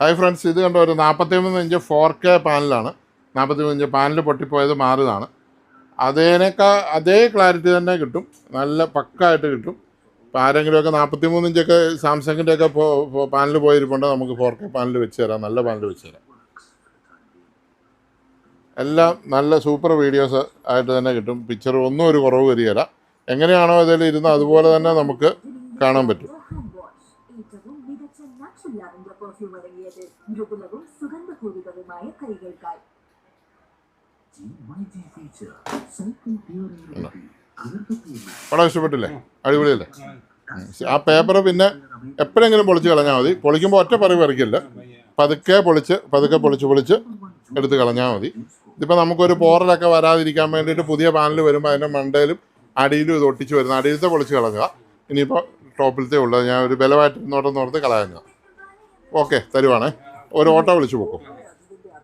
Hi friends, ഇത് കണ്ട ഒരു 43 ഇഞ്ച് 4K പാനലാണ്. 43 ഇഞ്ച് പാനൽ പൊട്ടിപ്പോയത് മാറിയതാണ്. അതേ ക്ലാരിറ്റി തന്നെ കിട്ടും, നല്ല പക്കായിട്ട് കിട്ടും. ഇപ്പോൾ ആരെങ്കിലുമൊക്കെ 43 ഇഞ്ചൊക്കെ സാംസങ്ങിൻ്റെ ഒക്കെ പാനൽ പോയിരിപ്പുണ്ട്, നമുക്ക് 4K പാനൽ വെച്ച് തരാം, നല്ല പാനൽ വെച്ച് തരാം. എല്ലാം നല്ല സൂപ്പർ വീഡിയോസ് ആയിട്ട് തന്നെ കിട്ടും. പിക്ചർ ഒന്നും ഒരു കുറവ് വരികയില്ല. എങ്ങനെയാണോ ഇതിൽ ഇരുന്ന് അതുപോലെ തന്നെ നമുക്ക് കാണാൻ പറ്റും. വളരെ ഇഷ്ടപ്പെട്ടില്ലേ? അടിപൊളിയല്ലേ? ആ പേപ്പർ പിന്നെ എപ്പോഴെങ്കിലും പൊളിച്ച് കളഞ്ഞാൽ മതി. പൊളിക്കുമ്പോൾ ഒറ്റ പറിക്കില്ല, പതുക്കെ പൊളിച്ച് എടുത്ത് കളഞ്ഞാൽ മതി. ഇതിപ്പോൾ നമുക്കൊരു പോറലൊക്കെ വരാതിരിക്കാൻ വേണ്ടിയിട്ട് പുതിയ പാനൽ വരുമ്പോൾ അതിൻ്റെ മണ്ടയിലും അടിയിലും ഇത് ഒട്ടിച്ച് വരുന്ന അടിയിലത്തെ പൊളിച്ച് കളഞ്ഞുക. ഇനിയിപ്പോൾ ടോപ്പിലത്തെ ഉള്ളത് ഞാൻ ഒരു ബലമായിട്ട് ഇന്നോട്ടൊന്നോർത്ത് കളയുക. ഓക്കെ, തരുവാണേ. ഒരു ഓട്ടോ വിളിച്ച് പോകും.